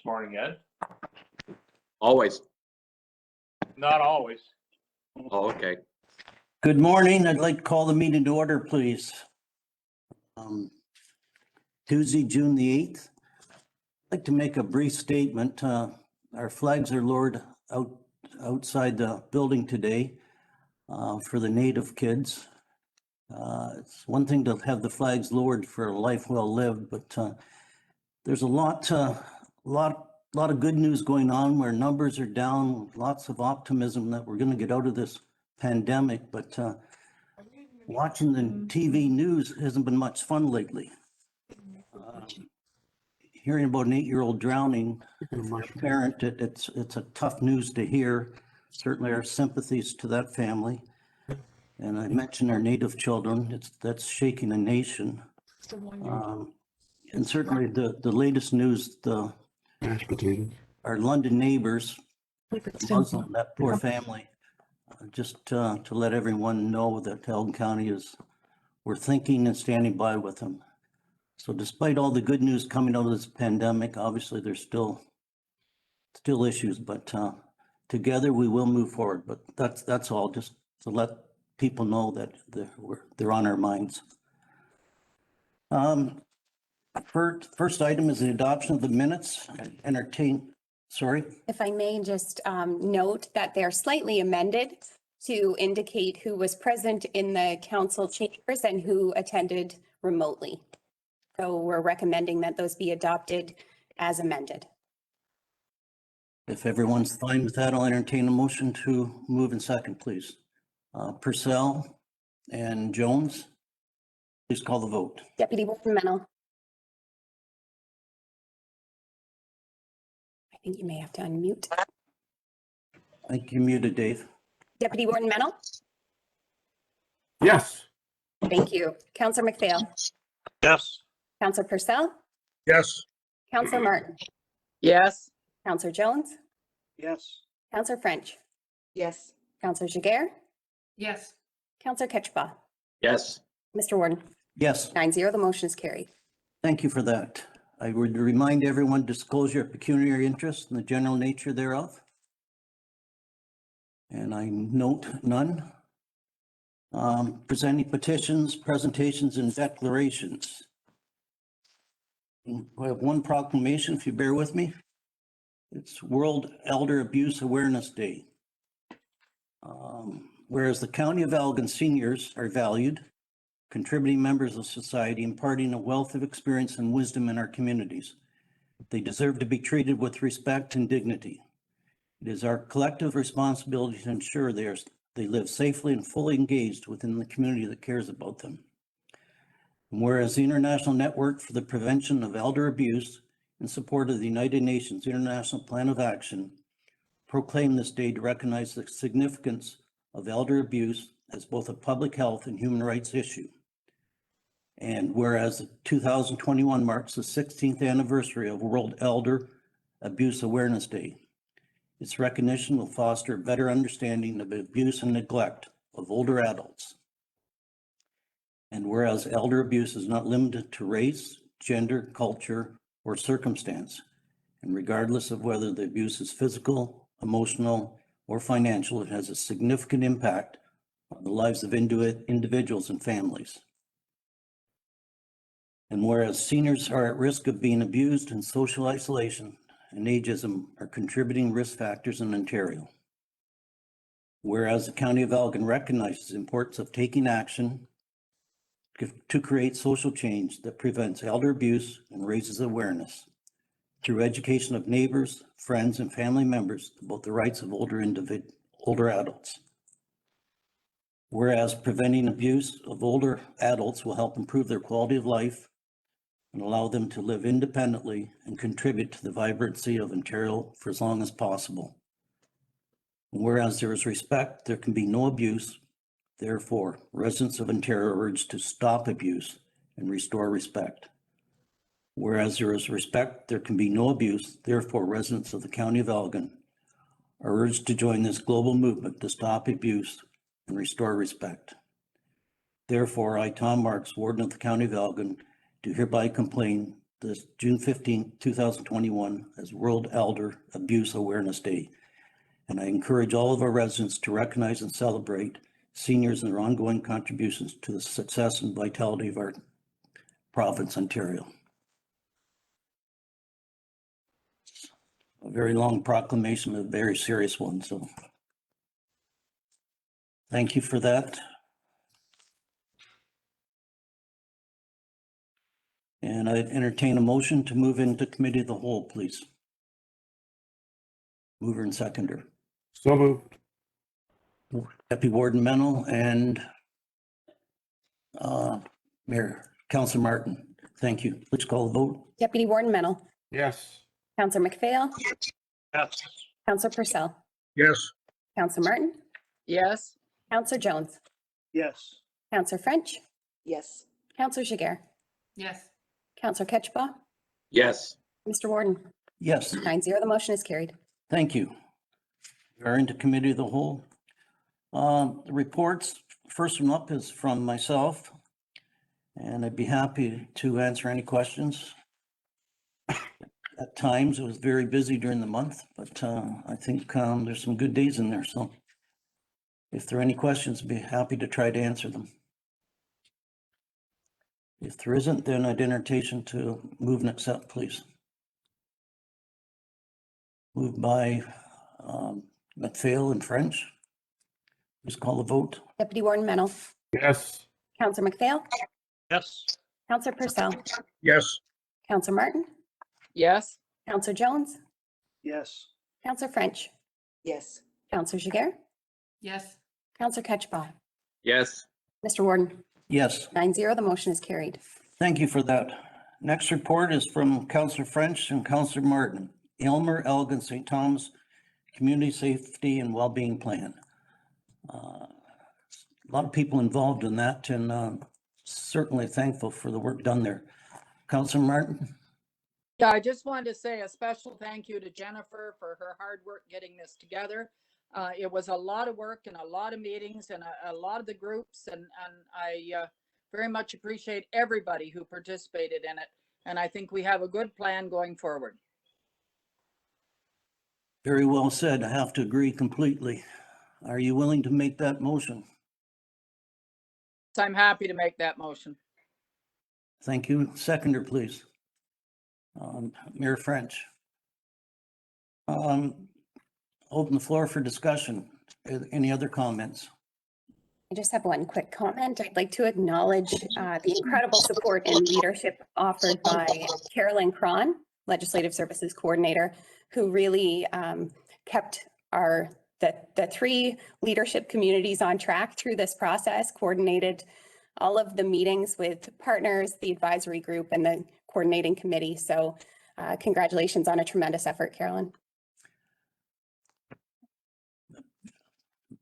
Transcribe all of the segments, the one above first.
this morning, Ed. Always. Not always. Oh, okay. Good morning. I'd like to call the meeting to order, please. Tuesday, June the 8th. I'd like to make a brief statement. Our flags are lowered outside the building today for the Native kids. It's one thing to have the flags lowered for a life well lived, but there's a lot of good news going on where numbers are down, lots of optimism that we're going to get out of this pandemic, but watching the TV news hasn't been much fun lately. Hearing about an 8-year-old drowning, for a parent, it's a tough news to hear. Certainly our sympathies to that family. And I mentioned our Native children, that's shaking the nation. And certainly the latest news, our London neighbors, Muslim, that poor family, just to let everyone know that Elgin County we're thinking and standing by with them. So despite all the good news coming out of this pandemic, obviously there's still issues, but together we will move forward. But that's all, just to let people know that they're on our minds. First item is the adoption of the minutes. Sorry. If I may just note that they're slightly amended to indicate who was present in the council chambers and who attended remotely. So we're recommending that those be adopted as amended. If everyone's fine with that, I'll entertain a motion to move in second, please. Purcell and Jones, please call the vote. Deputy Warden Mennel. I think you may have to unmute. I think you're muted, Dave. Deputy Warden Mennel. Yes. Thank you. Councillor McPhail. Yes. Councillor Purcell. Yes. Councillor Martin. Yes. Councillor Jones. Yes. Councillor French. Yes. Councillor Jiguer. Yes. Councillor Ketchba. Yes. Mr. Warden. Yes. 9-0, the motion is carried. Thank you for that. I would remind everyone disclosure of pecuniary interest and the general nature thereof. And I note none. Presenting petitions, presentations, and declarations. We have one proclamation, if you bear with me. It's World Elder Abuse Awareness Day. Whereas the County of Elgin seniors are valued, contributing members of society, imparting a wealth of experience and wisdom in our communities. They deserve to be treated with respect and dignity. It is our collective responsibility to ensure they live safely and fully engaged within the community that cares about them. And whereas the International Network for the Prevention of Elder Abuse in support of the United Nations International Plan of Action proclaimed this day to recognize the significance of elder abuse as both a public health and human rights issue. And whereas 2021 marks the 16th anniversary of World Elder Abuse Awareness Day, its recognition will foster a better understanding of abuse and neglect of older adults. And whereas elder abuse is not limited to race, gender, culture, or circumstance, and regardless of whether the abuse is physical, emotional, or financial, it has a significant impact on the lives of individuals and families. And whereas seniors are at risk of being abused, and social isolation and ageism are contributing risk factors in Ontario. Whereas the County of Elgin recognizes the importance of taking action to create social change that prevents elder abuse and raises awareness through education of neighbors, friends, and family members about the rights of older adults. Whereas preventing abuse of older adults will help improve their quality of life and allow them to live independently and contribute to the vibrancy of Ontario for as long as possible. And whereas there is respect, there can be no abuse. Therefore, residents of Ontario are urged to stop abuse and restore respect. Whereas there is respect, there can be no abuse. Therefore, residents of the County of Elgin are urged to join this global movement to stop abuse and restore respect. Therefore, I, Tom Marks, Warden of the County of Elgin, do hereby complain this June 15, 2021 as World Elder Abuse Awareness Day. And I encourage all of our residents to recognize and celebrate seniors and their ongoing contributions to the success and vitality of our province, Ontario. A very long proclamation, a very serious one, so thank you for that. And I entertain a motion to move into committee of the whole, please. Mover and seconder. So moved. Deputy Warden Mennel and Mayor, Councillor Martin. Thank you. Please call the vote. Deputy Warden Mennel, Yes. Councillor McPhail, Yes. Councillor Purcell, Yes. Councillor Martin, Yes. Councillor Jones, Yes. Councillor French, Yes. Councillor Jiguer, Yes. Councillor Ketchba, Yes. Mr. Warden, Yes, 9-0, the motion is carried. thank you. We are into committee of the whole. The reports, first one up is from myself, and I'd be happy to answer any questions. At times, it was very busy during the month, but I think there's some good days in there. So if there are any questions, I'd be happy to try to answer them. If there isn't, then I'd entertain to move and accept, please. Moved by McPhail and French. Please call the vote. Deputy Warden Mennel, Yes. Councillor McPhail, Yes. Councillor Purcell, Yes. Councillor Martin, Yes. Councillor Jones, Yes. Councillor French, Yes. Councillor Jiguer, Yes. Councillor Ketchba, Yes. Mr. Warden, Yes, 9-0, the motion is carried. thank you for that. Next report is from Councillor French and Councillor Martin. Aylmer, Elgin, St. Thomas Community Safety and Wellbeing Plan. A lot of people involved in that, and certainly thankful for the work done there. Councillor Martin? Yeah, I just wanted to say a special thank you to Jennifer for her hard work getting this together. It was a lot of work and a lot of meetings and a lot of the groups, and I very much appreciate everybody who participated in it. And I think we have a good plan going forward. Very well said. I have to agree completely. Are you willing to make that motion? So I'm happy to make that motion. Thank you. Seconder, please. Mayor French. Open the floor for discussion. Any other comments? I just have one quick comment. I'd like to acknowledge the incredible support and leadership offered by Carolyn Cron, Legislative Services Coordinator, who really kept the three leadership communities on track through this process, coordinated all of the meetings with partners, the advisory group, and the coordinating committee. So congratulations on a tremendous effort, Carolyn.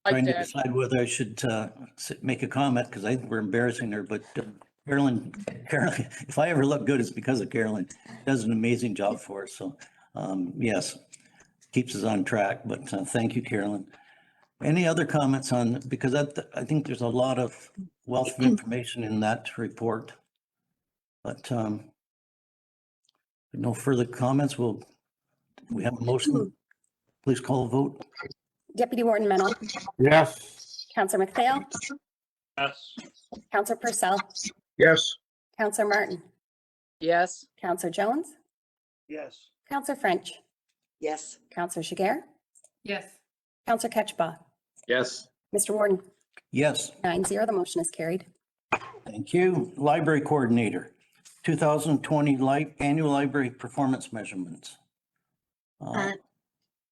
Trying to Like to- decide whether I should make a comment because I think we're embarrassing her, but Carolyn, if I ever look good, it's because of Carolyn. Does an amazing job for us. So yes, keeps us on track, but thank you, Carolyn. Any other comments on, because I think there's a lot of wealth of information in that report. But no further comments. We have a motion. Please call a vote. Deputy Warden Mennel, Yes. Councillor McPhail, Yes. Councillor Purcell, Yes. Councillor Martin, Yes. Councillor Jones, Yes. Councillor French, Yes. Councillor Jiguer, Yes. Councillor Ketchba, Yes. Mr. Warden, Yes, 9-0, the motion is carried. thank you. Library Coordinator, 2020 Annual Library Performance Measurements.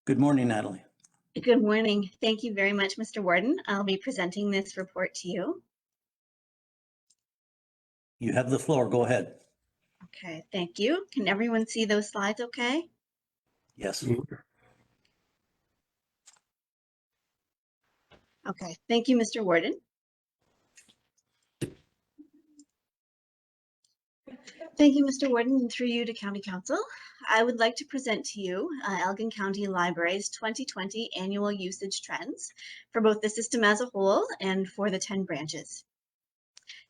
Good morning, Natalie. Good morning. Thank you very much, Mr. Warden. I'll be presenting this report to you. You have the floor. Go ahead. Okay, thank you. Can everyone see those slides okay? Yes. Okay, thank you, Mr. Warden. Thank you, Mr. Warden, and through you to County Council. I would like to present to you Elgin County Library's 2020 annual usage trends for both the system as a whole and for the 10 branches.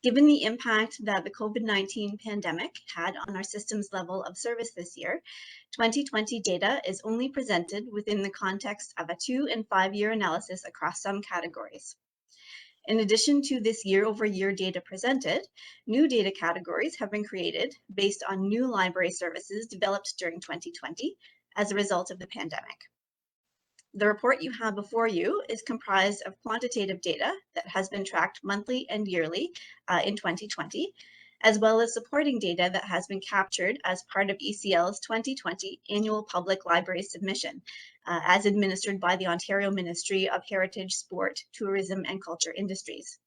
Given the impact that the COVID-19 pandemic had on our system's level of service this year, 2020 data is only presented within the context of a 2- and 5-year analysis across some categories. In addition to this year-over-year data presented, new data categories have been created based on new library services developed during 2020 as a result of the pandemic. The report you have before you is comprised of quantitative data that has been tracked monthly and yearly in 2020, as well as supporting data that has been captured as part of ECL's 2020 annual public library submission, as administered by the Ontario Ministry of Heritage, Sport, Tourism and Culture Industries.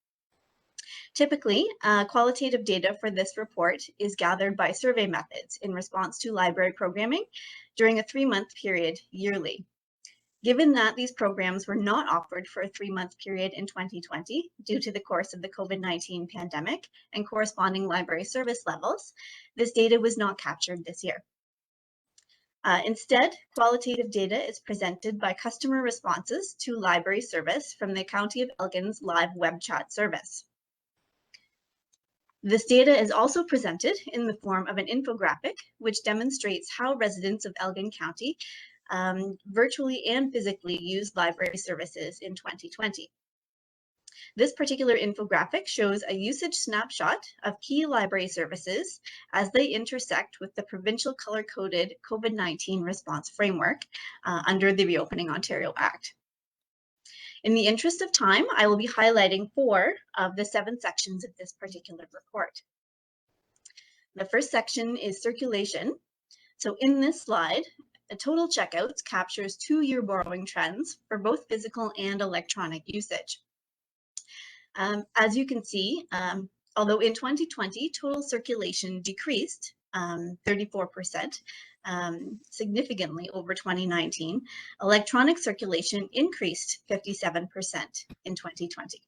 Typically, qualitative data for this report is gathered by survey methods in response to library programming during a 3-month period yearly. Given that these programs were not offered for a 3-month period in 2020 due to the course of the COVID-19 pandemic and corresponding library service levels, this data was not captured this year. Instead, qualitative data is presented by customer responses to library service from the County of Elgin's live web chat service. This data is also presented in the form of an infographic, which demonstrates how residents of Elgin County virtually and physically used library services in 2020. This particular infographic shows a usage snapshot of key library services as they intersect with the provincial color-coded COVID-19 response framework under the Reopening Ontario Act. In the interest of time, I will be highlighting 4 of the 7 sections of this particular report. The first section is circulation. So in this slide, the total checkouts captures 2-year borrowing trends for both physical and electronic usage. As you can see, although in 2020, total circulation decreased 34%, significantly over 2019, electronic circulation increased 57% in 2020.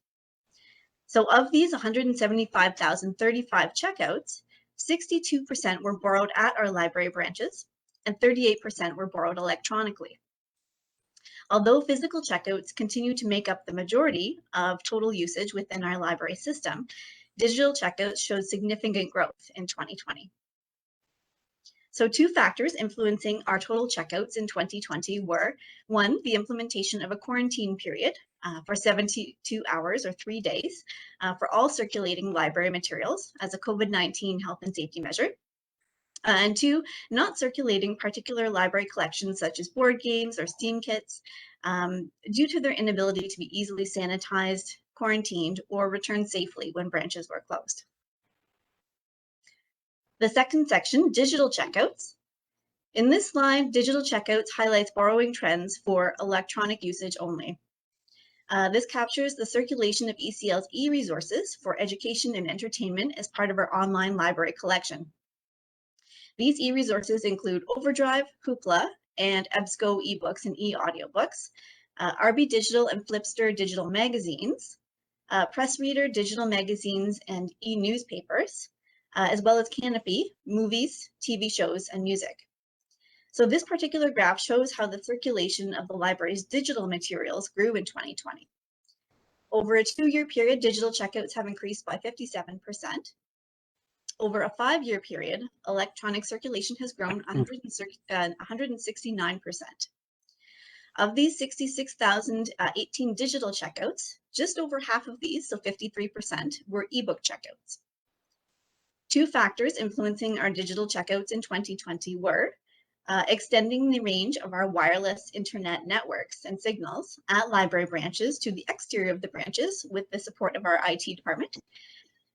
So of these 175,035 checkouts, 62% were borrowed at our library branches, and 38% were borrowed electronically. Although physical checkouts continue to make up the majority of total usage within our library system, digital checkouts showed significant growth in 2020. So 2 factors influencing our total checkouts in 2020 were, 1, the implementation of a quarantine period for 72 hours or 3 days for all circulating library materials as a COVID-19 health and safety measure. And 2, not circulating particular library collections such as board games or Steam kits due to their inability to be easily sanitized, quarantined, or returned safely when branches were closed. The second section, digital checkouts. In this slide, digital checkouts highlights borrowing trends for electronic usage only. This captures the circulation of ECL's e-resources for education and entertainment as part of our online library collection. These e-resources include Overdrive, Hoopla, and EBSCO ebooks and e-audiobooks, RB Digital and Flipster digital magazines, Press Reader digital magazines and e-newspapers, as well as Canopy, movies, TV shows, and music. So this particular graph shows how the circulation of the library's digital materials grew in 2020. Over a 2-year period, digital checkouts have increased by 57%. Over a 5-year period, electronic circulation has grown 169%. Of these 66,018 digital checkouts, just over half of these, so 53%, were ebook checkouts. 2 factors influencing our digital checkouts in 2020 were extending the range of our wireless internet networks and signals at library branches to the exterior of the branches with the support of our IT department,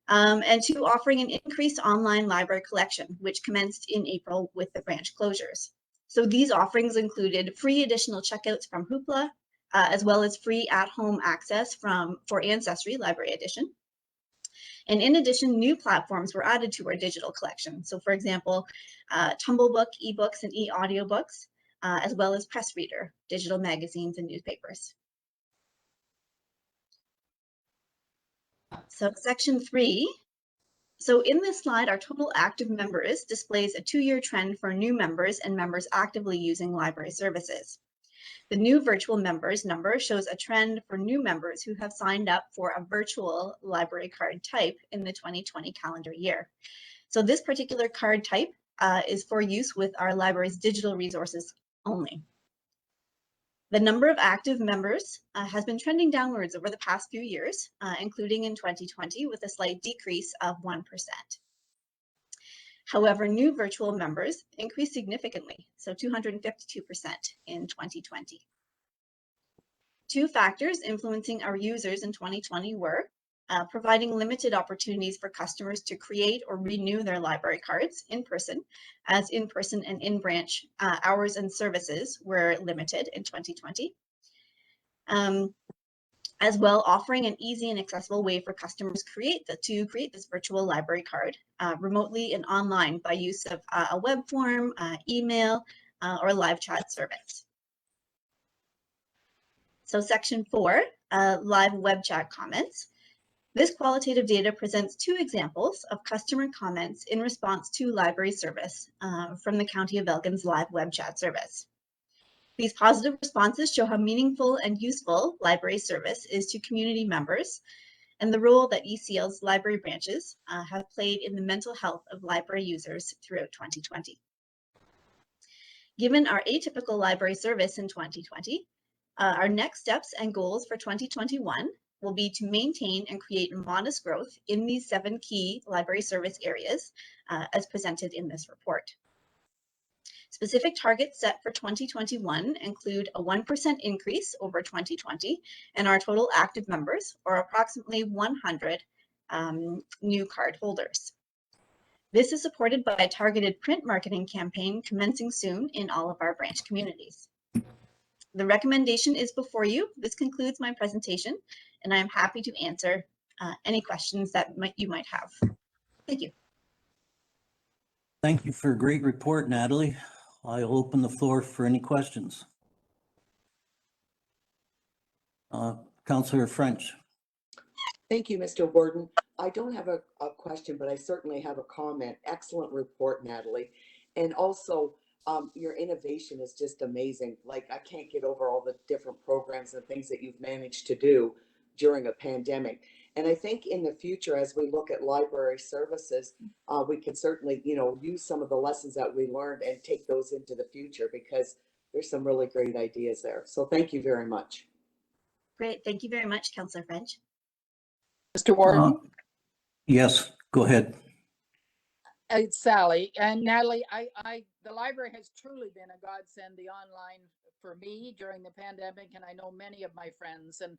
and 2, offering an increased online library collection, which commenced in April with the branch closures. So these offerings included free additional checkouts from Hoopla, as well as free at-home access for Ancestry Library Edition. And in addition, new platforms were added to our digital collection. So for example, Tumblebook, ebooks, and e-audiobooks, as well as Press Reader, digital magazines and newspapers. So section 3. So in this slide, our total active members displays a 2-year trend for new members and members actively using library services. The new virtual members number shows a trend for new members who have signed up for a virtual library card type in the 2020 calendar year. So this particular card type is for use with our library's digital resources only. The number of active members has been trending downwards over the past few years, including in 2020 with a slight decrease of 1%. However, new virtual members increased significantly, so 252% in 2020. Two factors influencing our users in 2020 were providing limited opportunities for customers to create or renew their library cards in person, as in-person and in-branch hours and services were limited in 2020. As well, offering an easy and accessible way for customers to create this virtual library card remotely and online by use of a web form, email, or live chat service. So section 4, live web chat comments. This qualitative data presents two examples of customer comments in response to library service from the County of Elgin's live web chat service. These positive responses show how meaningful and useful library service is to community members and the role that ECL's library branches have played in the mental health of library users throughout 2020. Given our atypical library service in 2020, our next steps and goals for 2021 will be to maintain and create modest growth in these 7 key library service areas as presented in this report. Specific targets set for 2021 include a 1% increase over 2020 in our total active members, or approximately 100 new card holders. This is supported by a targeted print marketing campaign commencing soon in all of our branch communities. The recommendation is before you. This concludes my presentation, and I am happy to answer any questions that you might have. Thank you. Thank you for a great report, Natalie. I'll open the floor for any questions. Councillor French. Thank you, Mr. Warden. I don't have a question, but I certainly have a comment. Excellent report, Natalie. And also, your innovation is just amazing. Like, I can't get over all the different programs and things that you've managed to do during a pandemic. And I think in the future, as we look at library services, we can certainly, use some of the lessons that we learned and take those into the future, because there's some really great ideas there. So thank you very much. Great. Thank you very much, Councillor French. Mr. Warden? Yes, go ahead. It's Sally and Natalie. The library has truly been a godsend, the online for me during the pandemic, and I know many of my friends, and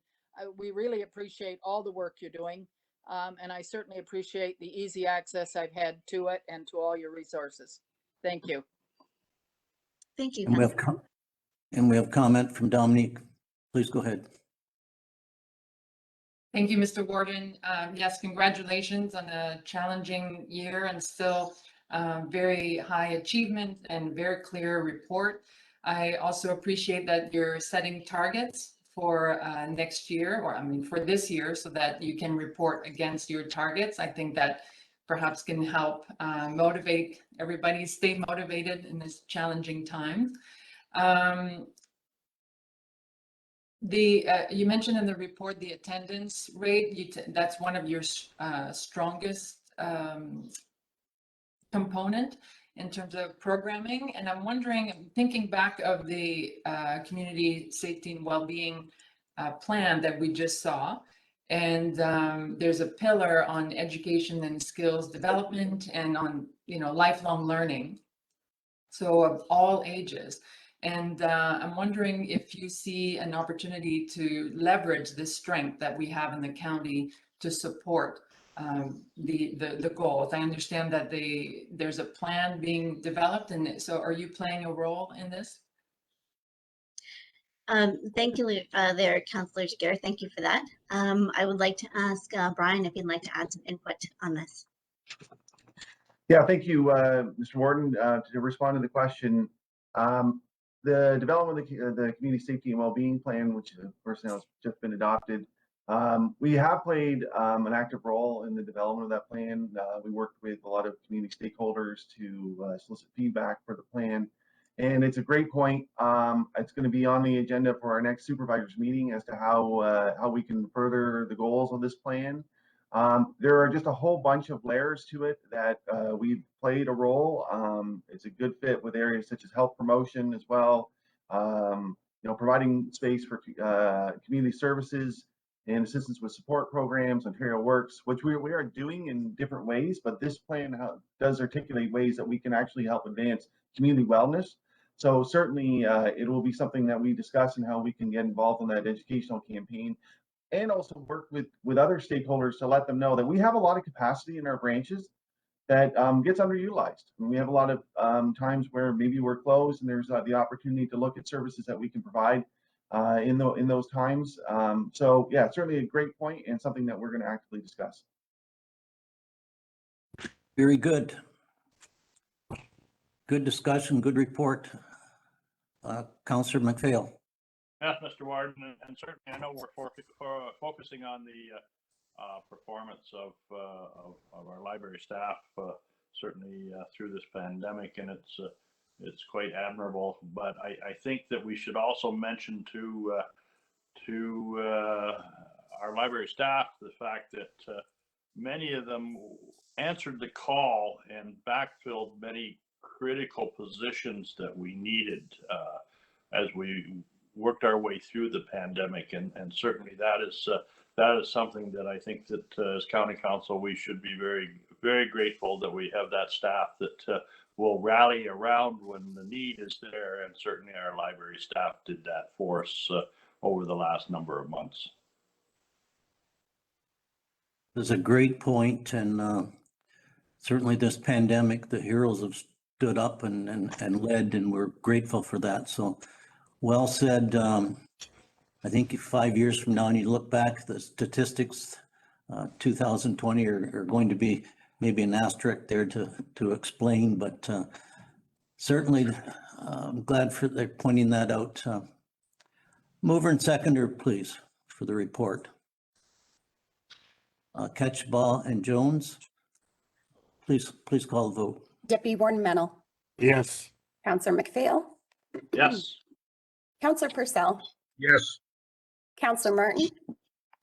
we really appreciate all the work you're doing. And I certainly appreciate the easy access I've had to it and to all your resources. Thank you. Thank you. And we have comment from Dominique. Please go ahead. Thank you, Mr. Warden. Yes, congratulations on a challenging year and still very high achievement and very clear report. I also appreciate that you're setting targets for next year, or for this year, so that you can report against your targets. I think that perhaps can help motivate everybody, stay motivated in this challenging time. You mentioned in the report the attendance rate. That's one of your strongest component in terms of programming. And I'm wondering, thinking back of the community safety and well-being plan that we just saw, and there's a pillar on education and skills development and on lifelong learning, so of all ages. And I'm wondering if you see an opportunity to leverage this strength that we have in the county to support the goals. I understand that there's a plan being developed, and so are you playing a role in this? Thank you there, Councillor Jaguar. Thank you for that. I would like to ask Brian if he'd like to add some input on this. Yeah, thank you, Mr. Warden. To respond to the question, the development of the Community Safety and Wellbeing Plan, which of course now has just been adopted, we have played an active role in the development of that plan. We worked with a lot of community stakeholders to solicit feedback for the plan, And it's a great point. It's going to be on the agenda for our next supervisors meeting as to how we can further the goals of this plan. There are just a whole bunch of layers to it that we've played a role. It's a good fit with areas such as health promotion as well. Providing space for community services and assistance with support programs, Ontario Works, which we are doing in different ways, but this plan does articulate ways that we can actually help advance community wellness. So certainly it will be something that we discuss and how we can get involved in that educational campaign, and also work with other stakeholders to let them know that we have a lot of capacity in our branches that gets underutilized. And we have a lot of times where maybe we're closed and there's the opportunity to look at services that we can provide in those times. So yeah, certainly a great point and something that we're going to actively discuss. Very good. Good discussion, good report. Councillor McPhail. Yes, Mr. Warden, and certainly I know we're focusing on the performance of our library staff, certainly through this pandemic, and it's quite admirable. But I think that we should also mention to our library staff the fact that many of them answered the call and backfilled many critical positions that we needed as we worked our way through the pandemic, and certainly that is something that I think that as county council we should be very, very grateful that we have that staff that will rally around when the need is there, and certainly our library staff did that for us over the last number of months. That's a great point, and certainly this pandemic, the heroes have stood up and led, and we're grateful for that. So well said. I think 5 years from now, and you look back, the statistics 2020 are going to be maybe an asterisk there to explain, but certainly I'm glad for they're pointing that out. Mover and seconder, please, for the report. Ketchbaugh and Jones, please call the vote. Deputy Warden Mennel, Yes. Councillor McPhail, Yes. Councillor Purcell, Yes. Councillor Martin,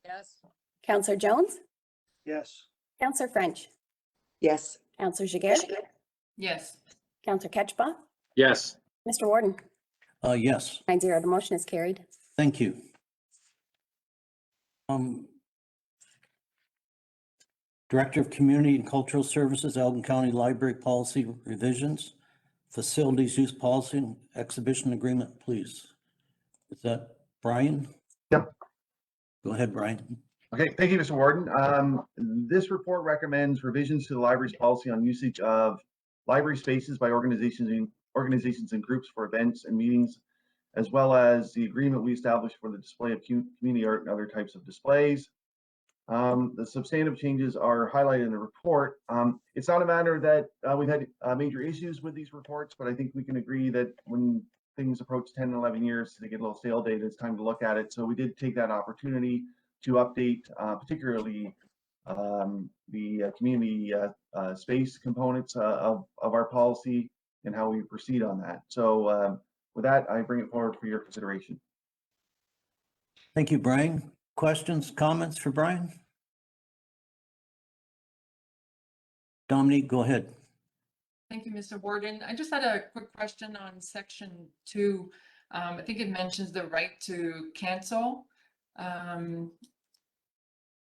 Yes. Councillor Jones, Yes. Councillor French, Yes. Councillor Giguere, Yes. Councillor Ketchbaugh, Yes. Mr. Warden, Yes, 9-0, the motion is carried. thank you. Director of Community and Cultural Services, Elgin County Library Policy Revisions, Facilities Use Policy and Exhibition Agreement, please. Is that Brian? Yep. Go ahead, Brian. Okay, thank you, Mr. Warden. This report recommends revisions to the library's policy on usage of library spaces by organizations and groups for events and meetings, as well as the agreement we established for the display of community art and other types of displays. The substantive changes are highlighted in the report. It's not a matter that we've had major issues with these reports, but I think we can agree that when things approach 10 and 11 years to get a little stale data, it's time to look at it. So we did take that opportunity to update particularly the community space components of our policy and how we proceed on that. So with that, I bring it forward for your consideration. Thank you, Brian. Questions, comments for Brian? Dominique, go ahead. Thank you, Mr. Warden. I just had a quick question on section 2. I think it mentions the right to cancel,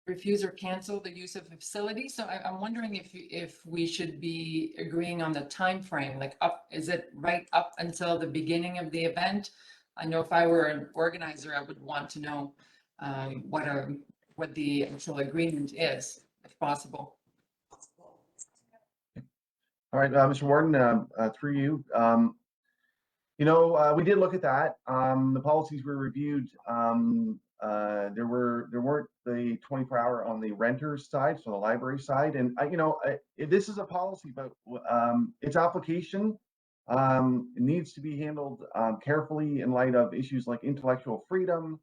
refuse or cancel the use of a facility. So I'm wondering if we should be agreeing on the time frame, like is it right up until the beginning of the event? I know if I were an organizer, I would want to know what the actual agreement is, if possible. All right, Mr. Warden, through you. We did look at that. The policies we reviewed, there weren't the 24-hour on the renter's side, so the library side. And this is a policy, but its application needs to be handled carefully in light of issues like intellectual freedom,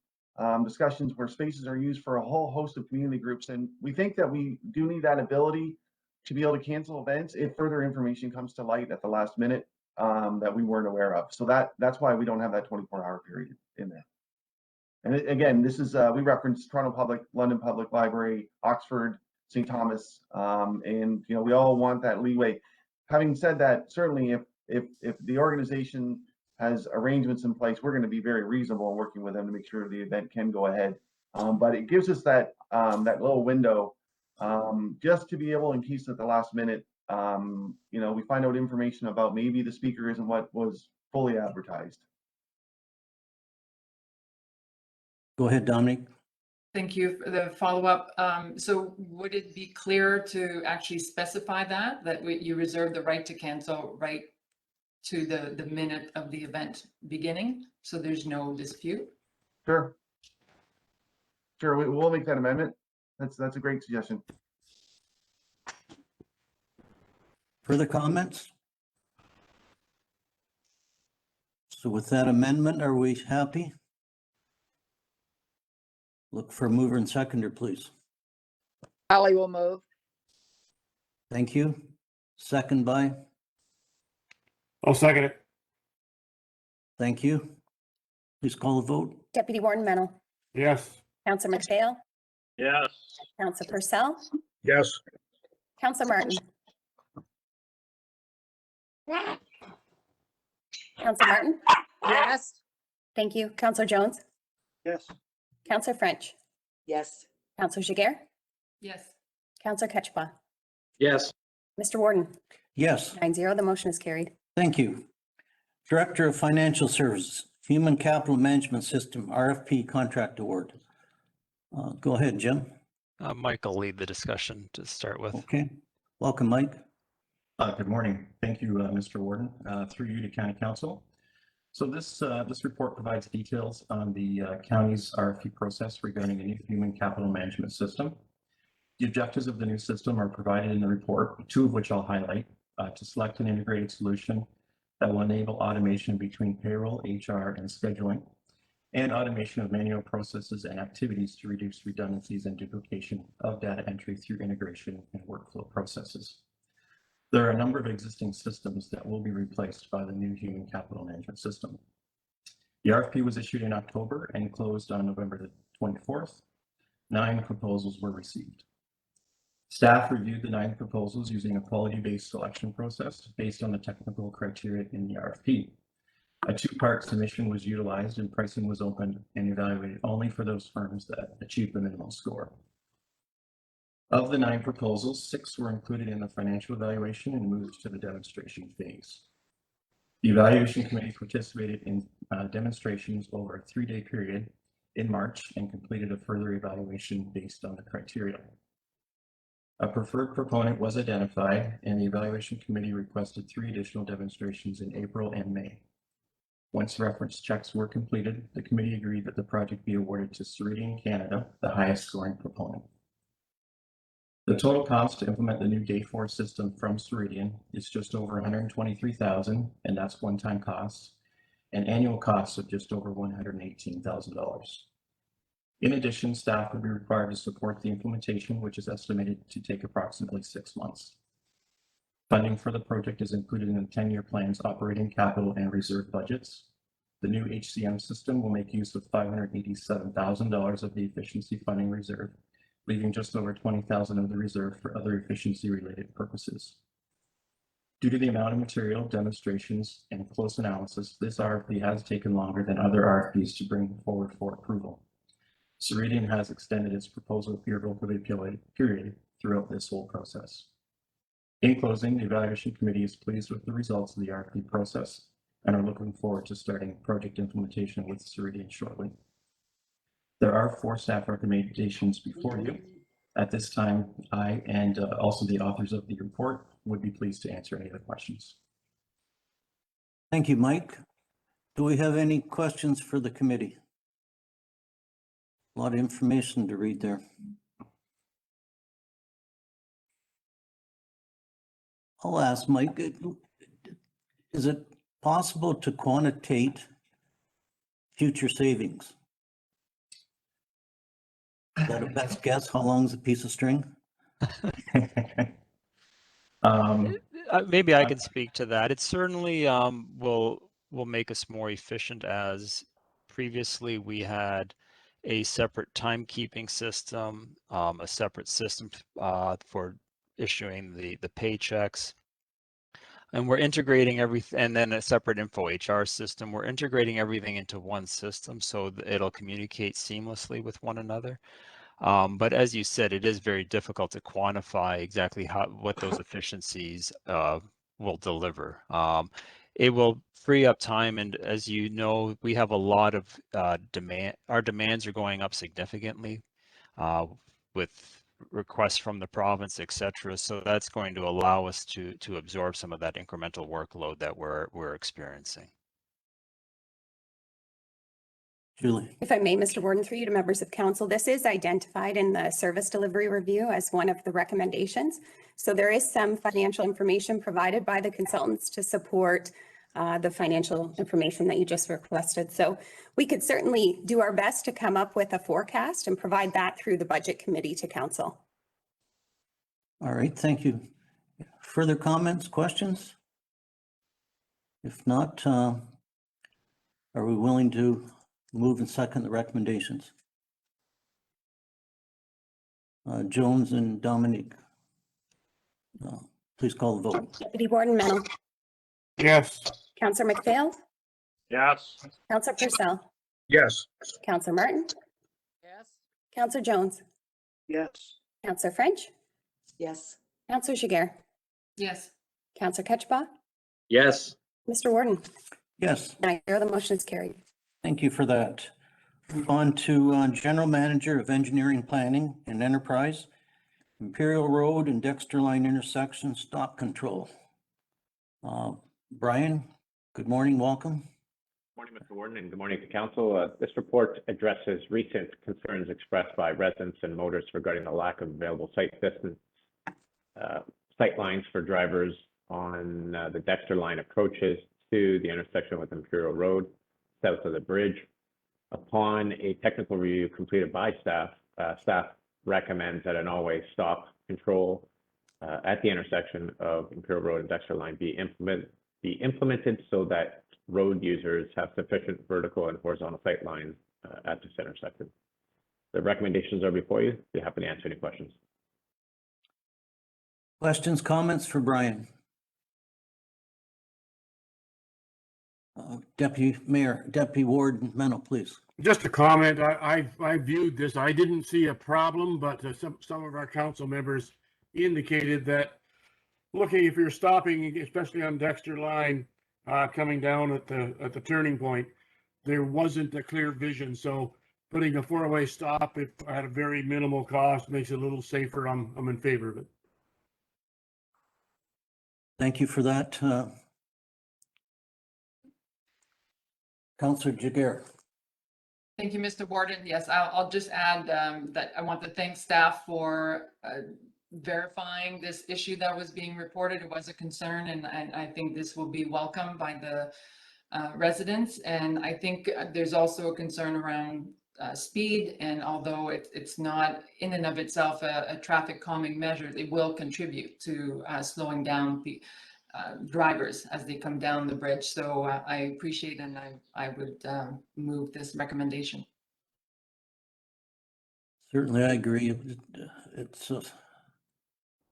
discussions where spaces are used for a whole host of community groups. And we think that we do need that ability to be able to cancel events if further information comes to light at the last minute. that we weren't aware of. So that's why we don't have that 24-hour period in there. And again, this is, we referenced Toronto Public, London Public Library, Oxford, St. Thomas, and, you know, we all want that leeway. Having said that, certainly if the organization has arrangements in place, we're going to be very reasonable in working with them to make sure the event can go ahead. But it gives us that little window just to be able, in case at the last minute, you know, we find out information about maybe the speaker isn't what was fully advertised. Go ahead, Dominic. Thank you for the follow-up. So would it be clear to actually specify that you reserve the right to cancel right to the minute of the event beginning, so there's no dispute? Sure. Sure, we'll make that amendment. That's a great suggestion. Further comments? So with that amendment, are we happy? Look for a mover and seconder, please. Ally will move. Thank you. Second by, I'll second it. thank you. Please call the vote. Deputy Warden Mennel, Yes. Councillor McPhail, Yes. Councillor Purcell, Yes. Councillor Martin. Councillor Martin, Yes. thank you. Councillor Jones, Yes. Councillor French, Yes. Councillor Jiguer, Yes. Councillor Ketchba. Yes. Mr. Warden, Yes, 9-0, the motion is carried. thank you. Director of Financial Services, Human Capital Management System, RFP Contract Award. Go ahead, Jim. Mike will lead the discussion to start with. Okay, welcome, Mike. Good morning. Thank you, Mr. Warden, through you to County Council. So this report provides details on the county's RFP process regarding a new human capital management system. The objectives of the new system are provided in the report, two of which I'll highlight, to select an integrated solution that will enable automation between payroll, HR, and scheduling, and automation of manual processes and activities to reduce redundancies and duplication of data entry through integration and workflow processes. There are a number of existing systems that will be replaced by the new human capital management system. The RFP was issued in October and closed on November the 24th. 9 proposals were received. Staff reviewed the 9 proposals using a quality-based selection process based on the technical criteria in the RFP. A 2-part submission was utilized and pricing was opened and evaluated only for those firms that achieved the minimum score. Of the 9 proposals, 6 were included in the financial evaluation and moved to the demonstration phase. The evaluation committee participated in demonstrations over a 3-day period in March and completed a further evaluation based on the criteria. A preferred proponent was identified, and the evaluation committee requested 3 additional demonstrations in April and May. Once reference checks were completed, the committee agreed that the project be awarded to Ceridian Canada, the highest scoring proponent. The total cost to implement the new Dayforce system from Ceridian is just over $123,000, and that's one-time costs, and annual costs of just over $118,000. In addition, staff would be required to support the implementation, which is estimated to take approximately 6 months. Funding for the project is included in the 10-year plan's operating capital and reserve budgets. The new HCM system will make use of $587,000 of the efficiency funding reserve, leaving just over $20,000 of the reserve for other efficiency-related purposes. Due to the amount of material, demonstrations, and close analysis, this RFP has taken longer than other RFPs to bring forward for approval. Ceridian has extended its proposal period throughout this whole process. In closing, the evaluation committee is pleased with the results of the RFP process and are looking forward to starting project implementation with Ceridian shortly. There are 4 staff recommendations before you. At this time, I and also the authors of the report would be pleased to answer any of the questions. Thank you, Mike. Do we have any questions for the committee? A lot of information to read there. I'll ask Mike, is it possible to quantitate future savings? Is that a best guess? How long is a piece of string? maybe I can speak to that. It certainly will make us more efficient, as previously we had a separate timekeeping system, a separate system for issuing the paychecks. And we're integrating everything, and then a separate info HR system. We're integrating everything into one system so that it'll communicate seamlessly with one another. But as you said, it is very difficult to quantify exactly what those efficiencies will deliver. It will free up time, and as you know, we have a lot of demand. Our demands are going up significantly with requests from the province, et cetera. So that's going to allow us to absorb some of that incremental workload that we're experiencing. Julie. If I may, Mr. Warden, through you to members of council, this is identified in the service delivery review as one of the recommendations. So there is some financial information provided by the consultants to support the financial information that you just requested. So we could certainly do our best to come up with a forecast and provide that through the budget committee to council. All right, thank you. Further comments, questions? If not, are we willing to move and second the recommendations? Jones and Dominique, please call the vote. Deputy Warden Mennel. Yes. Councillor McPhail. Yes. Councillor Purcell. Yes. Councillor Martin. Yes. Councillor Jones. Yes. Councillor French. Yes. Councillor Giguère. Yes. Councillor Ketchba. Yes. Mr. Warden. Yes, 9-0, the motion is carried. thank you for that. Move on to General Manager of Engineering Planning and Enterprise, Imperial Road and Dexter Line intersection stop control. Brian, good morning, welcome. Morning, Mr. Warden, and good morning to council. This report addresses recent concerns expressed by residents and motorists regarding the lack of available sight distance, sight lines for drivers on the Dexter Line approaches to the intersection with Imperial Road, south of the bridge. Upon a technical review completed by staff, staff recommends that an always stop control at the intersection of Imperial Road and Dexter Line be implemented so that road users have sufficient vertical and horizontal sight lines at this intersection. The recommendations are before you. Be happy to answer any questions. Questions, comments for Brian? Deputy Warden Mennel, please. Just a comment. I viewed this. I didn't see a problem, but some of our council members indicated that looking, if you're stopping, especially on Dexter Line, coming down at the turning point, there wasn't a clear vision. So putting a four-way stop at a very minimal cost makes it a little safer. I'm in favor of it. Thank you for that. Councillor Giguère. Thank you, Mr. Warden. Yes, I'll just add that I want to thank staff for verifying this issue that was being reported. It was a concern, and I think this will be welcomed by the residents. And I think there's also a concern around speed, and although it's not in and of itself a traffic calming measure, it will contribute to slowing down the drivers as they come down the bridge. So I appreciate, and I would move this recommendation. Certainly, I agree. It's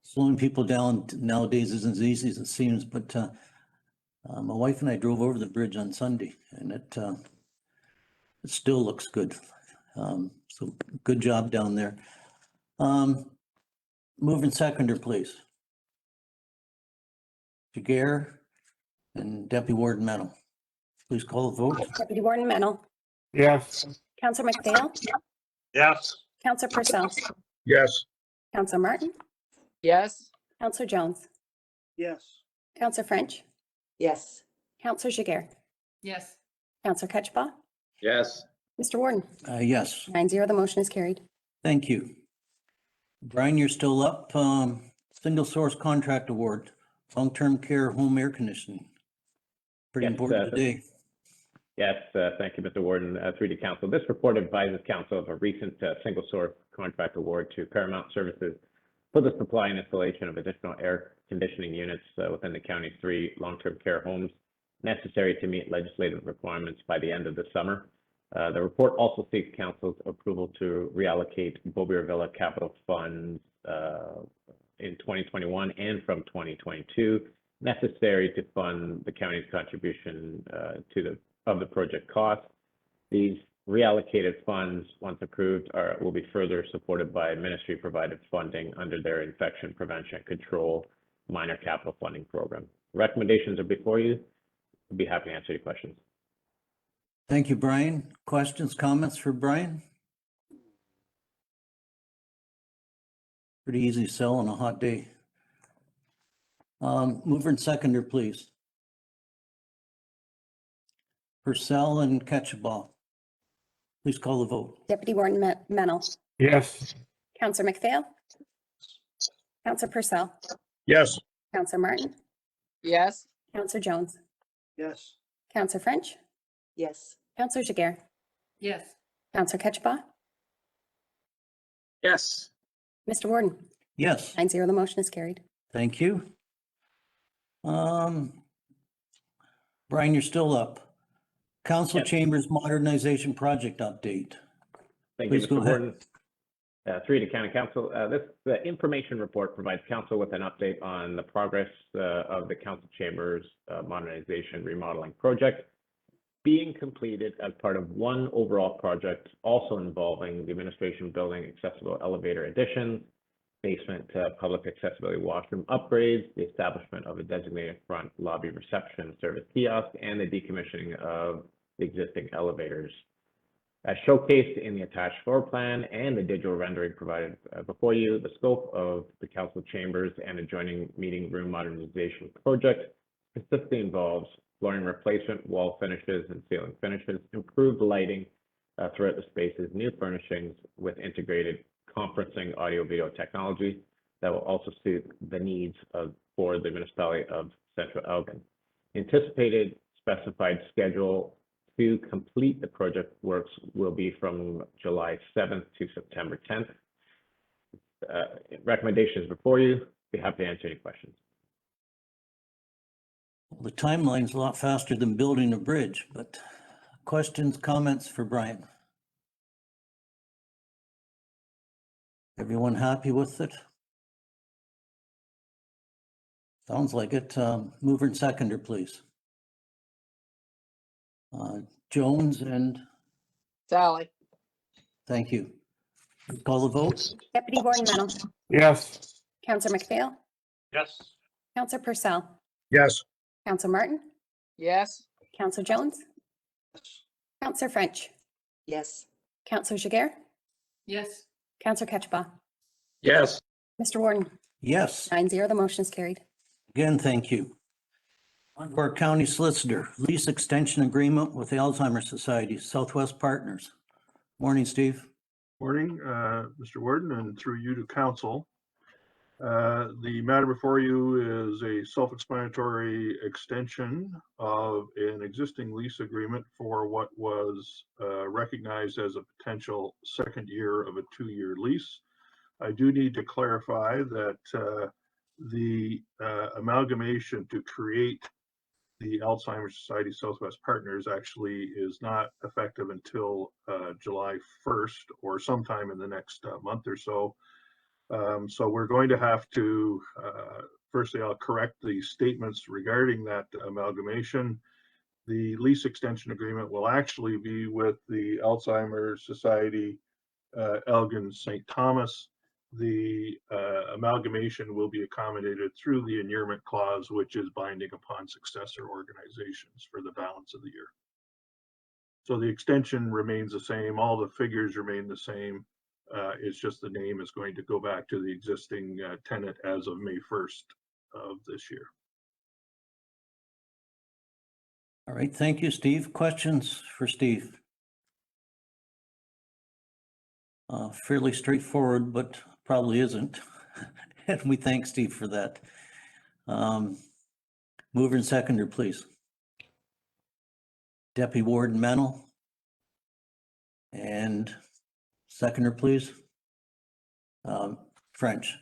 slowing people down nowadays isn't as easy as it seems, but my wife and I drove over the bridge on Sunday, and it still looks good. So good job down there. Moving seconder, please. Giguère and Deputy Warden Mennel. Please call the vote. Deputy Warden Mennel. Yes. Councillor McPhail. Yes. Councillor Purcell. Yes. Councillor Martin. Yes. Councillor Jones. Yes. Councillor French. Yes. Councillor Giguère. Yes. Councillor Ketchba. Yes. Mr. Warden. Yes, 9-0, the motion is carried. thank you. Brian, you're still up. Single source contract award, long-term care home air conditioning. Pretty Yes, important today. Yes, thank you, Mr. Warden. Through to council. This report advises council of a recent single source contract award to Paramount Services for the supply and installation of additional air conditioning units within the county's 3 long-term care homes necessary to meet legislative requirements by the end of the summer. The report also seeks council's approval to reallocate Beaubeer Villa capital funds in 2021 and from 2022 necessary to fund the county's contribution of the project cost. These reallocated funds, once approved, will be further supported by ministry-provided funding under their Infection Prevention Control Minor Capital Funding Program. Recommendations are before you. I'd be happy to answer your questions. Thank you, Brian. Questions, comments for Brian? Pretty easy sell on a hot day. Mover and seconder, please. Purcell and Ketchabah. Please call the vote. Deputy Warden Mennel, Yes. Councillor McPhail, Councillor Purcell, Yes. Councillor Martin, Yes. Councillor Jones, Yes. Councillor French, Yes. Councillor Jiguer, Yes. Councillor Ketchabah, Yes. Mr. Warden, Yes, 9-0, the motion is carried. thank you. Brian, you're still up. Council Yes. Chambers Modernization Project Update. Thank Please you, go Mr. ahead. Gordon. Through to County Council. The information report provides council with an update on the progress of the Council Chambers Modernization Remodeling Project being completed as part of one overall project, also involving the administration building accessible elevator additions, basement public accessibility washroom upgrades, the establishment of a designated front lobby reception service kiosk, and the decommissioning of the existing elevators. As showcased in the attached floor plan and the digital rendering provided before you, the scope of the council chambers and adjoining meeting room modernization project specifically involves flooring replacement, wall finishes, and ceiling finishes, improved lighting throughout the spaces, new furnishings with integrated conferencing audio-video technology that will also suit the needs for the municipality of Central Elgin. Anticipated specified schedule to complete the project works will be from July 7th to September 10th. Recommendations before you. Be happy to answer any questions. Well, the timeline's a lot faster than building a bridge, but questions, comments for Brian? Everyone happy with it? Sounds like it. Mover and seconder, please. Jones and Sally. thank you. Call the vote. Deputy Warden Mennel, Yes. Councillor McPhail, Yes. Councillor Purcell, Yes. Councillor Martin, Yes. Councillor Jones, Councillor French, Yes. Councillor Jiguer, Yes. Councillor Ketchabah, Yes. Mr. Warden, Yes, 9-0, the motion is carried. again, thank you. On to our county solicitor, lease extension agreement with the Alzheimer's Society, Southwest Partners. Morning, Steve. Morning, Mr. Warden, and through you to council. The matter before you is a self-explanatory extension of an existing lease agreement for what was recognized as a potential second year of a 2-year lease. I do need to clarify that the amalgamation to create the Alzheimer's Society Southwest Partners actually is not effective until July 1st or sometime in the next month or so. So we're going to have to, firstly, I'll correct the statements regarding that amalgamation. The lease extension agreement will actually be with the Alzheimer's Society Elgin St. Thomas. The amalgamation will be accommodated through the inurement clause, which is binding upon successor organizations for the balance of the year. So the extension remains the same. All the figures remain the same. It's just the name is going to go back to the existing tenant as of May 1st of this year. All right, thank you, Steve. Questions for Steve? Fairly straightforward, but probably isn't. And we thank Steve for that. Mover and seconder, please. Deputy Warden Mennel. And seconder, please. French.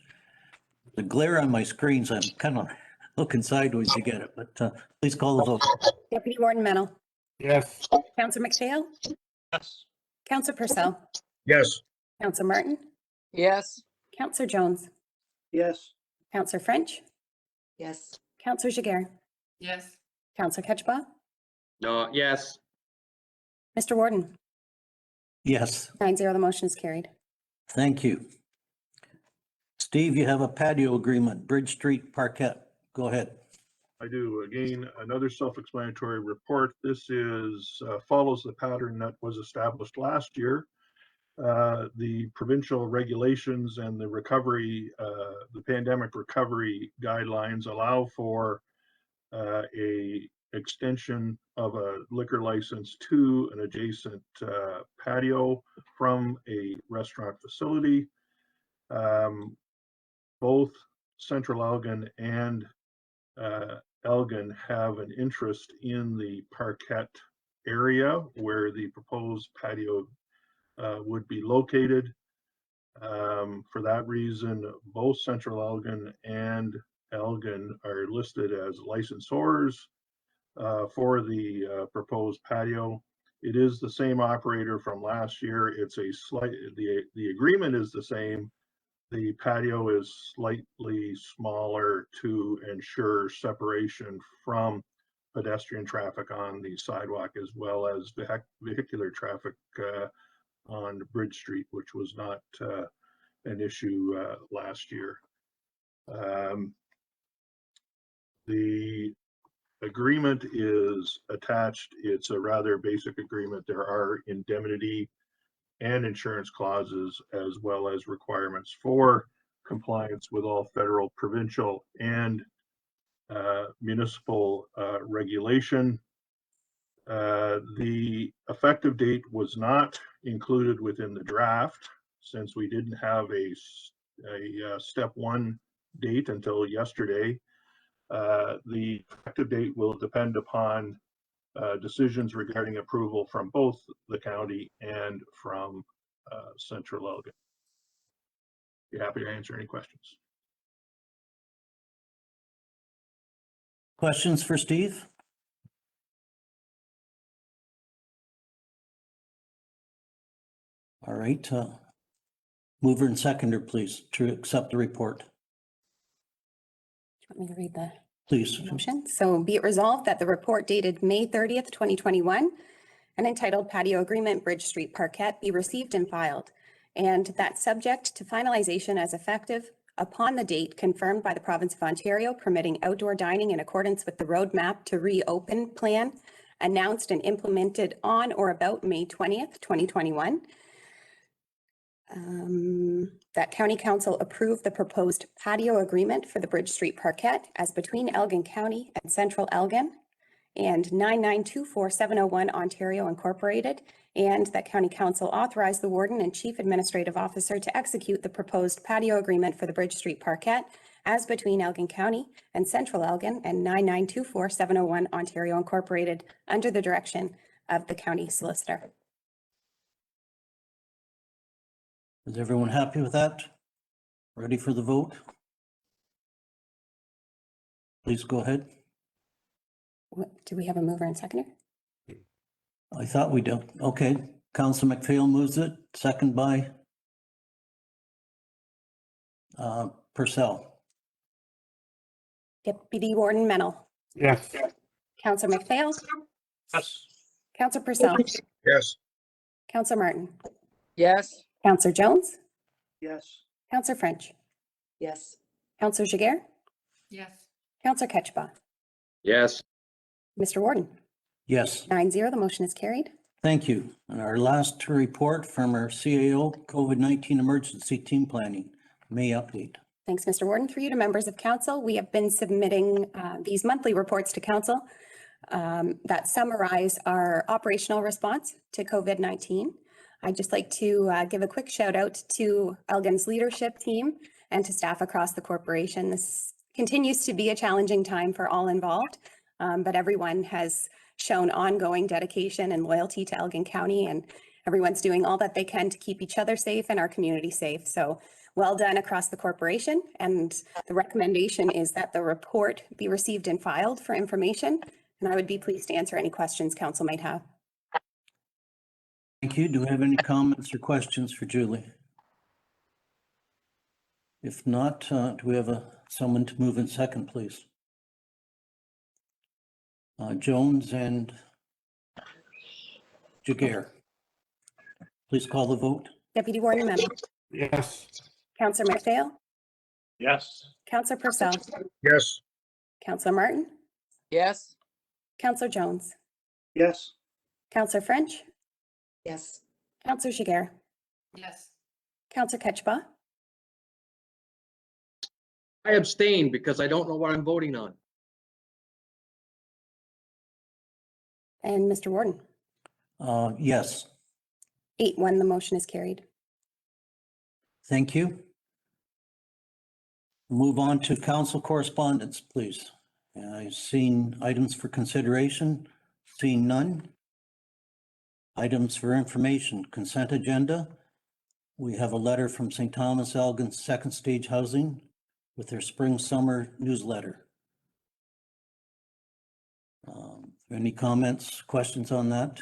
The glare on my screens, I'm kind of looking sideways to get it, but please call the vote. Deputy Warden Mennel, Yes. Councillor McPhail, Yes. Councillor Purcell, Yes. Councillor Martin, Yes. Councillor Jones, Yes. Councillor French, Yes. Councillor Jiguer, Yes. Councillor Ketchba, No, yes. Mr. Warden, Yes, 9-0, the motion is carried. thank you. Steve, you have a patio agreement, Bridge Street Parquet. Go ahead. I do. Again, another self-explanatory report. This is, follows the pattern that was established last year. The provincial regulations and the recovery, the pandemic recovery guidelines allow for a extension of a liquor license to an adjacent patio from a restaurant facility. Both Central Elgin and Elgin have an interest in the Parquet area where the proposed patio would be located. For that reason, both Central Elgin and Elgin are listed as licensors for the proposed patio. It is the same operator from last year. It's a the agreement is the same. The patio is slightly smaller to ensure separation from pedestrian traffic on the sidewalk as well as vehicular traffic on Bridge Street, which was not an issue last year. The agreement is attached. It's a rather basic agreement. There are indemnity and insurance clauses, as well as requirements for compliance with all federal, provincial, and municipal regulation. The effective date was not included within the draft since we didn't have a step one date until yesterday. The effective date will depend upon decisions regarding approval from both the county and from Central Elgin. Be happy to answer any questions. Questions for Steve? All right, mover and seconder, please, to accept the report. Do you want me to read the Please. motion? So be it resolved that the report dated May 30th, 2021, and entitled Patio Agreement Bridge Street Parquet be received and filed, and that subject to finalization as effective upon the date confirmed by the Province of Ontario permitting outdoor dining in accordance with the roadmap to reopen plan announced and implemented on or about May 20th, 2021. That County Council approve the proposed patio agreement for the Bridge Street Parquet as between Elgin County and Central Elgin and 9924701 Ontario Incorporated, and that County Council authorize the Warden and Chief Administrative Officer to execute the proposed patio agreement for the Bridge Street Parquet as between Elgin County and Central Elgin and 9924701 Ontario Incorporated under the direction of the County Solicitor. Is everyone happy with that? Ready for the vote? Please go ahead. Do we have a mover and seconder? I thought we do. Okay, Council McPhail moves it, second by Purcell. Deputy Warden Mennel, Yes. Councillor McPhail, Yes. Councillor Purcell, Yes. Councillor Martin, Yes. Councillor Jones, Yes. Councillor French, Yes. Councillor Jiguer, Yes. Councillor Ketchba, Yes. Mr. Warden, Yes, 9-0, the motion is carried. thank you. And our last report from our CAO, COVID-19 Emergency Team Planning, May update. Thanks, Mr. Warden. Through you to members of council, we have been submitting these monthly reports to council that summarize our operational response to COVID-19. I'd just like to give a quick shout out to Elgin's leadership team and to staff across the corporation. This continues to be a challenging time for all involved, but everyone has shown ongoing dedication and loyalty to Elgin County, and everyone's doing all that they can to keep each other safe and our community safe. So well done across the corporation. And the recommendation is that the report be received and filed for information. And I would be pleased to answer any questions council might have. Thank you. Do we have any comments or questions for Julie? If not, do we have someone to move in second, please? Jones and Jagger. Please call the vote. Deputy Warden Mennel, Yes. Councillor McPhail, Yes. Councillor Purcell, Yes. Councillor Martin, Yes. Councillor Jones, Yes. Councillor French, Yes. Councillor Jiguer, Yes. Councillor Ketchba, I abstain because I don't know what I'm voting on. and Mr. Warden. Yes, 8-1, the motion is carried. thank you. Move on to council correspondence, please. I've seen items for consideration, seeing none. Items for information, consent agenda. We have a letter from St. Thomas Elgin Second Stage Housing with their spring summer newsletter. Any comments, questions on that?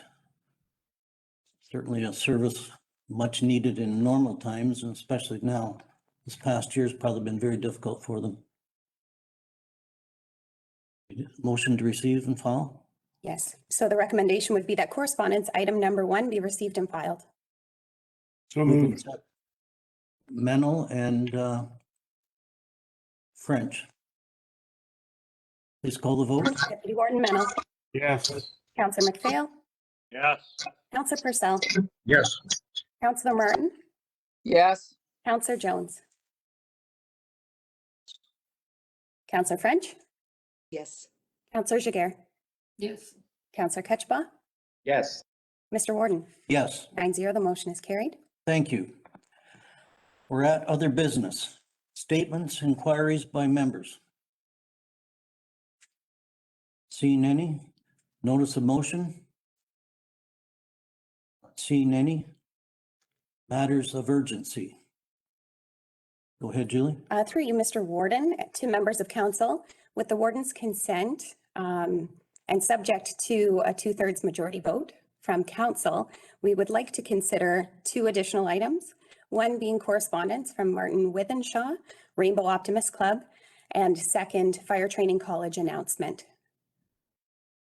Certainly a service much needed in normal times, and especially now. This past year has probably been very difficult for them. Motion to receive and file? Yes, so the recommendation would be that correspondence item number 1 be received and filed. So moved. Mennel and French. Please call the vote. Deputy Warden Mennel, Yes. Councillor McPhail, Yes. Councillor Purcell, Yes. Councillor Martin, Yes. Councillor Jones, Councillor French, Yes. Councillor Jiguer, Yes. Councillor Ketchba, Yes. Mr. Warden. Yes, 9-0, the motion is carried. thank you. We're at other business. Statements, inquiries by members. Seeing any? Notice of motion? Seeing any? Matters of urgency. Go ahead, Julie. Through you, Mr. Warden, to members of council, with the warden's consent and subject to a 2/3 majority vote from council, we would like to consider 2 additional items. One being correspondence from Martin Withenshaw, Rainbow Optimist Club, and second, Fire Training College announcement.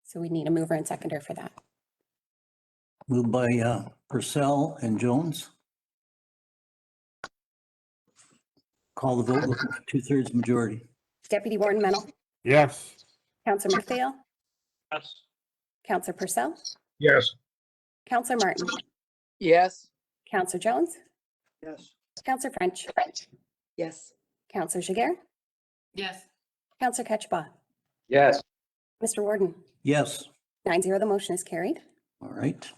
So we need a mover and seconder for that. Moved by Purcell and Jones. Call the vote, looking for 2/3 majority. Deputy Warden Mennel, Yes. Councillor McPhail, Yes. Councillor Purcell, Yes. Councillor Martin, Yes. Councillor Jones, Yes. Councillor French, Yes. Councillor Jiguer, Yes. Councillor Ketchba, Yes. Mr. Warden. Yes, 9-0, the motion is carried. all right.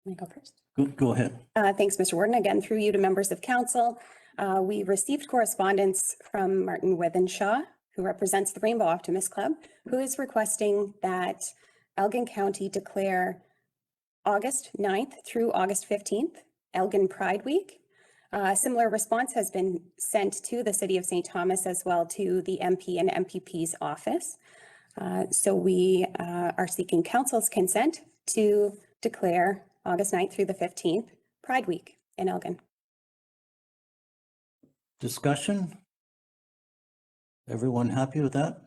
Let me go first. Go ahead. Thanks, Mr. Warden. Again, through you to members of council, we received correspondence from Martin Withenshaw, who represents the Rainbow Optimist Club, who is requesting that Elgin County declare August 9th through August 15th, Elgin Pride Week. A similar response has been sent to the City of St. Thomas as well to the MP and MPP's office. So we are seeking council's consent to declare August 9th through the 15th, Pride Week in Elgin. Discussion? Everyone happy with that?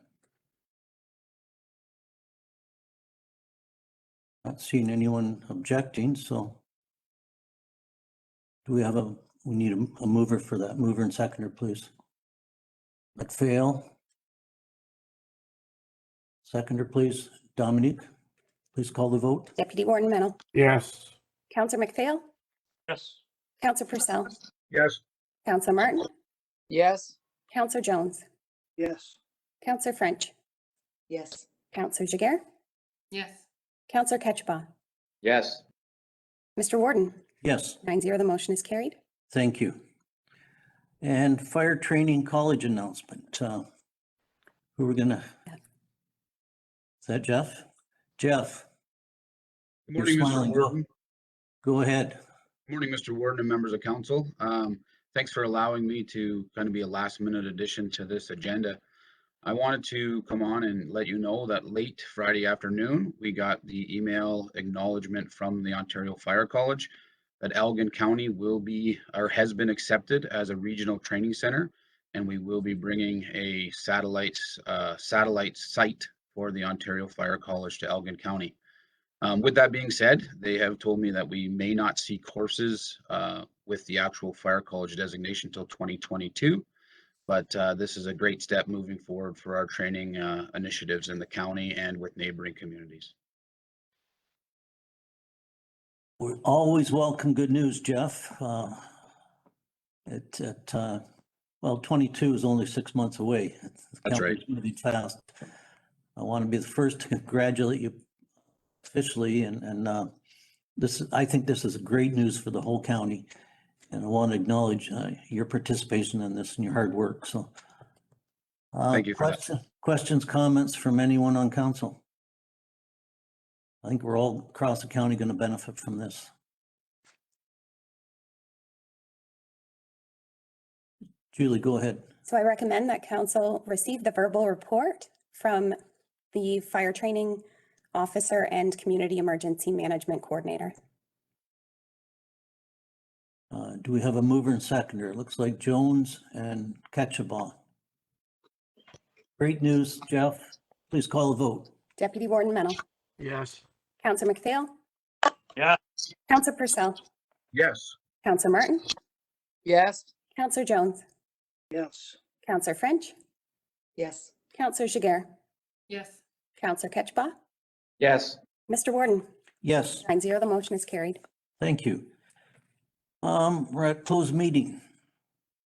Not seeing anyone objecting, so do we have we need a mover for that, mover and seconder, please. McPhail. Seconder, please. Dominique, please call the vote. Deputy Warden Mennel, Yes. Councillor McPhail, Yes. Councillor Purcell, Yes. Councillor Martin, Yes. Councillor Jones, Yes. Councillor French, Yes. Councillor Jiguer, Yes. Councillor Ketchba, Yes. Mr. Warden. Yes, 9-0, the motion is carried. thank you. And Fire Training College announcement. Who are gonna? Is that Jeff? Jeff? Good You're morning, Mr. smiling. Warden. Go ahead. Morning, Mr. Warden and members of council. Thanks for allowing me to kind of be a last minute addition to this agenda. I wanted to come on and let you know that late Friday afternoon, we got the email acknowledgement from the Ontario Fire College that Elgin County will be, or has been accepted as a regional training center. And we will be bringing a satellite site for the Ontario Fire College to Elgin County. With that being said, they have told me that we may not see courses with the actual fire college designation until 2022. But this is a great step moving forward for our training initiatives in the county and with neighboring communities. We always welcome good news, Jeff. Well, 22 is only 6 months away. That's right. It's moving fast. I want to be the first to congratulate you officially, and I think this is great news for the whole county, and I want to acknowledge your participation in this and your hard work. So, Thank you for that. Questions, comments from anyone on council? I think we're all across the county going to benefit from this. Julie, go ahead. So I recommend that council receive the verbal report from the fire training officer and community emergency management coordinator. Do we have a mover and seconder? It looks like Jones and Ketchabah. Great news, Jeff. Please call the vote. Deputy Warden Mennel. Yes. Councillor McPhail. Yeah. Councillor Purcell. Yes. Councillor Martin. Yes. Councillor Jones. Yes. Councillor French. Yes. Councillor Jiguer. Yes. Councillor Ketchba. Yes. Mr. Warden. Yes, 9-0, the motion is carried. thank you. We're at closed meeting.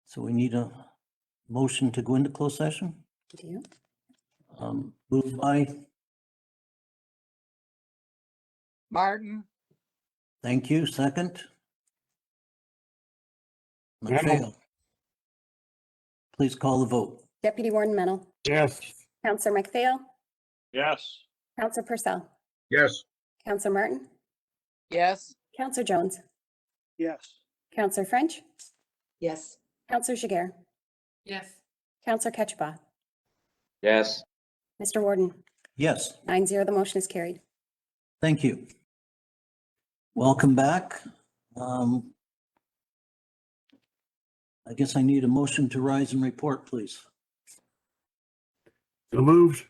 So we need a motion to go into closed session. Do you? Moved by, Martin. thank you, second. Mennel. McPhail. Please call the vote. Deputy Warden Mennel. Yes. Councillor McPhail. Yes. Councillor Purcell. Yes. Councillor Martin. Yes. Councillor Jones. Yes. Councillor French. Yes. Councillor Jiguer. Yes. Councillor Ketchba. Yes. Mr. Warden. Yes, 9-0, the motion is carried. thank you. Welcome back. I guess I need a motion to rise and report, please. So moved.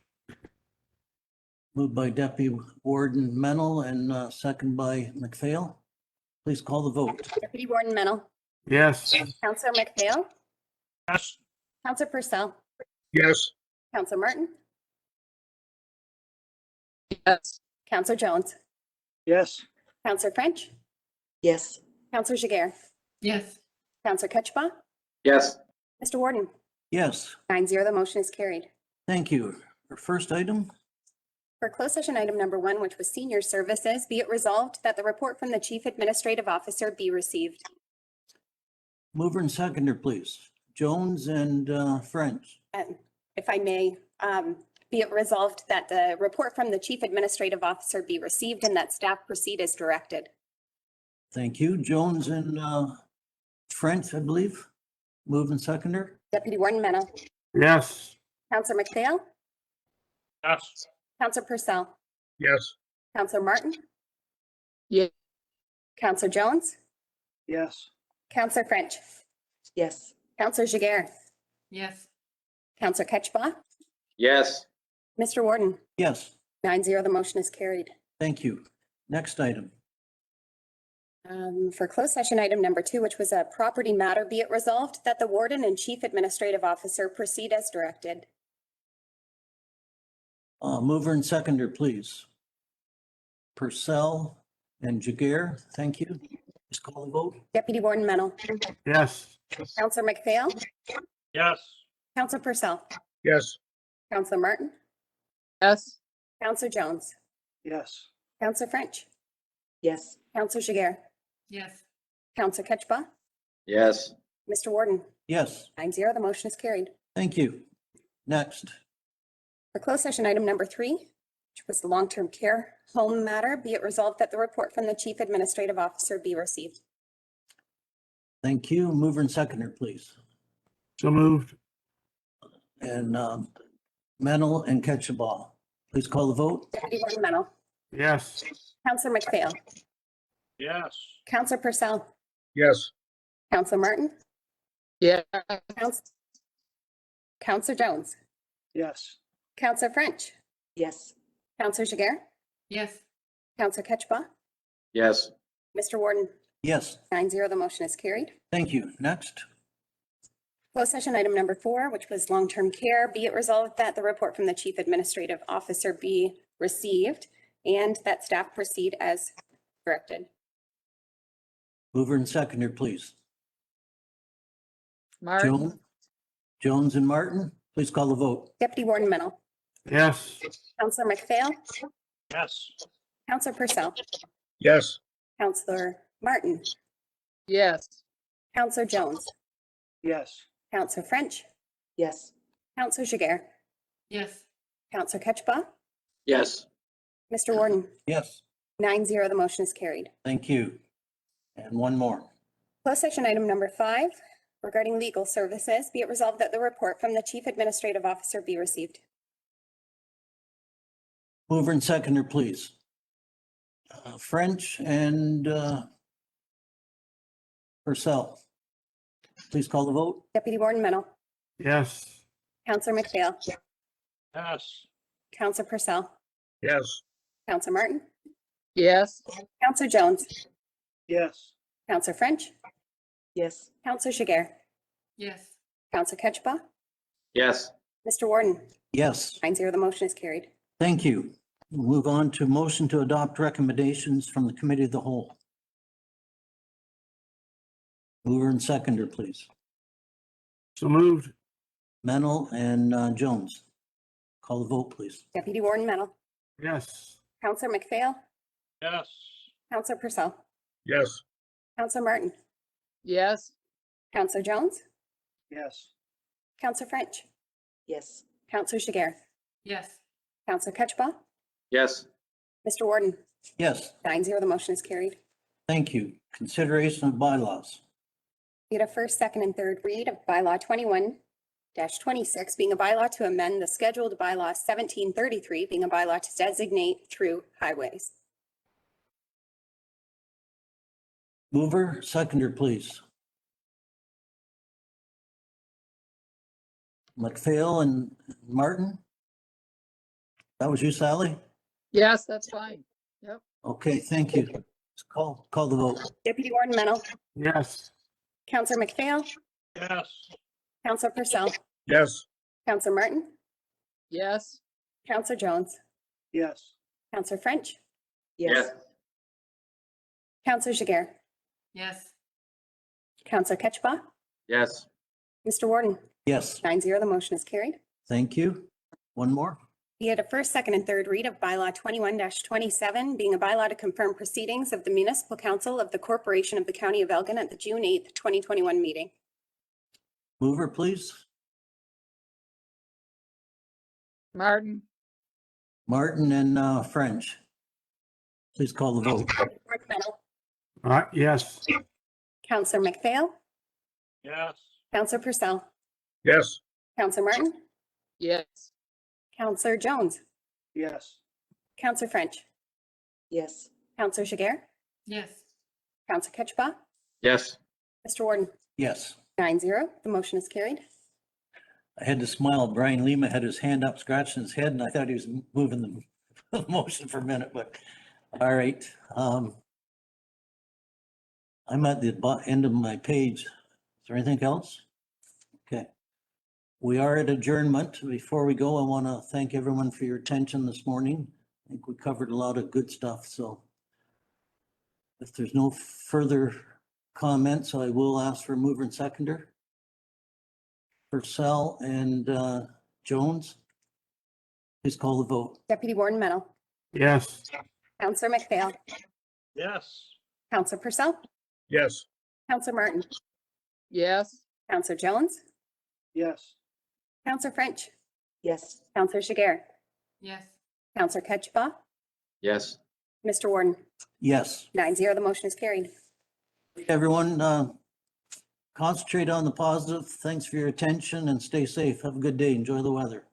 Moved by Deputy Warden Mennel and second by McPhail. Please call the vote. Deputy Warden Mennel. Yes. Councillor McPhail. Yes. Councillor Purcell. Yes. Councillor Martin. Yes. Councillor Jones. Yes. Councillor French. Yes. Councillor Jiguer. Yes. Councillor Ketchba. Yes. Mr. Warden. Yes, 9-0, the motion is carried. thank you. Our first item, For closed session item number 1, which was senior services, be it resolved that the report from the chief administrative officer be received. mover and seconder, please. Jones and French. And if I may, be it resolved that the report from the chief administrative officer be received and that staff proceed as directed. Thank you. Jones and French, I believe. Move and seconder. Deputy Warden Mennel. Yes. Councillor McPhail. Yes. Councillor Purcell. Yes. Councillor Martin. Yeah. Councillor Jones. Yes. Councillor French. Yes. Councillor Jiguer. Yes. Councillor Ketchba. Yes. Mr. Warden. Yes, 9-0, the motion is carried. thank you. Next item. For closed session item number 2, which was a property matter, be it resolved that the warden and chief administrative officer proceed as directed. Mover and seconder, please. Purcell and Jiguer, thank you. Please call the vote. Deputy Warden Mennel. Yes. Councillor McPhail. Yes. Councillor Purcell. Yes. Councillor Martin. Yes. Councillor Jones. Yes. Councillor French. Yes. Councillor Jiguer. Yes. Councillor Ketchba. Yes. Mr. Warden. Yes, 9-0, the motion is carried. thank you. Next. For closed session item number 3, which was the long-term care home matter, be it resolved that the report from the chief administrative officer be received. Thank you. Mover and seconder, please. So moved. And Mennel and Ketchabah. Please call the vote. Deputy Warden Mennel, Yes. Counselor McPhail, Yes. Counselor Purcell, Yes. Counselor Martin, Yeah. Counselor Jones, Yes. Counselor French, Yes. Counselor Jiguer, Yes. Counselor Ketchba, Yes. Mr. Warden, Yes, 9-0, the motion is carried. thank you. Next. Closed session item number 4, which was long-term care. Be it resolved that the report from the Chief Administrative Officer be received and that staff proceed as directed. Mover and seconder, please. Martin, Jones and Martin, please call the vote. Deputy Warden Mennel, Yes. Counselor McPhail, Yes. Counselor Purcell, Yes. Counselor Martin, yes. Counselor Jones, Yes. Counselor French, Yes. Counselor Jiguer, Yes. Counselor Ketchba, Yes. Mr. Warden, Yes, 9-0, the motion is carried. thank you. And one more. Closed session item number 5, regarding legal services, be it resolved that the report from the Chief Administrative Officer be received. Mover and seconder, please. French and Purcell. Please call the vote. Deputy Warden Mennel, Yes. Counselor McPhail, Yes. Counselor Purcell, Yes. Counselor Martin, Yes. Counselor Jones, Yes. Counselor French, Yes. Counselor Jiguer, Yes. Counselor Ketchba, Yes. Mr. Warden, Yes, 9-0, the motion is carried. thank you. We'll move on to motion to adopt recommendations from the committee of the whole. Mover and seconder, please. So moved. Mennel and Jones. Call the vote, please. Deputy Warden Mennel, Yes. Counselor McPhail, Yes. Counselor Purcell, Yes. Counselor Martin, Yes. Counselor Jones, Yes. Counselor French, Yes. Counselor Jiguer, Yes. Counselor Ketchba, Yes. Mr. Warden, Yes, 9-0, the motion is carried. thank you. Consideration of bylaws. Be it a first, second, and third read of bylaw 21-26, being a bylaw to amend the scheduled bylaw 1733, being a bylaw to designate through highways. Mover, seconder, please. McPhail and Martin? That was you, Sally? Yes, that's fine. Okay, thank you. Call the vote. Deputy Warden Mennel, Yes. Counselor McPhail, Yes. Counselor Purcell, Yes. Counselor Martin, Yes. Counselor Jones, Yes. Counselor French, Yes. Counselor Jiguer, Yes. Counselor Ketchba, Yes. Mr. Warden, Yes, 9-0, the motion is carried. thank you. One more. Be it a first, second, and third read of bylaw 21-27, being a bylaw to confirm proceedings of the Municipal Council of the Corporation of the County of Elgin at the June 8th, 2021 meeting. Mover, please. Martin, Martin and French. Please call the vote. Warden Mennel, Yes. Counselor McPhail, Yes. Counselor Purcell, Yes. Counselor Martin, yes. Counselor Jones, Yes. Counselor French, Yes. Counselor Jiguer, Yes. Counselor Ketchba, Yes. Mr. Warden, Yes, 9-0, the motion is carried. I had to smile. Brian Lima had his hand up, scratching his head, and I thought he was moving the motion for a minute, but all right. I'm at the end of my page. Is there anything else? Okay. We are at adjournment. Before we go, I want to thank everyone for your attention this morning. I think we covered a lot of good stuff, so if there's no further comments, I will ask for a mover and seconder. Purcell and Jones, please call the vote. Deputy Warden Mennel, Yes. Counselor McPhail, Yes. Counselor Purcell, Yes. Counselor Martin, Yes. Counselor Jones, Yes. Counselor French, Yes. Counselor Jiguer, Yes. Counselor Ketchba, Yes. Mr. Warden, Yes, 9-0, the motion is carried. everyone, Concentrate on the positive. Thanks for your attention and stay safe. Have a good day. Enjoy the weather.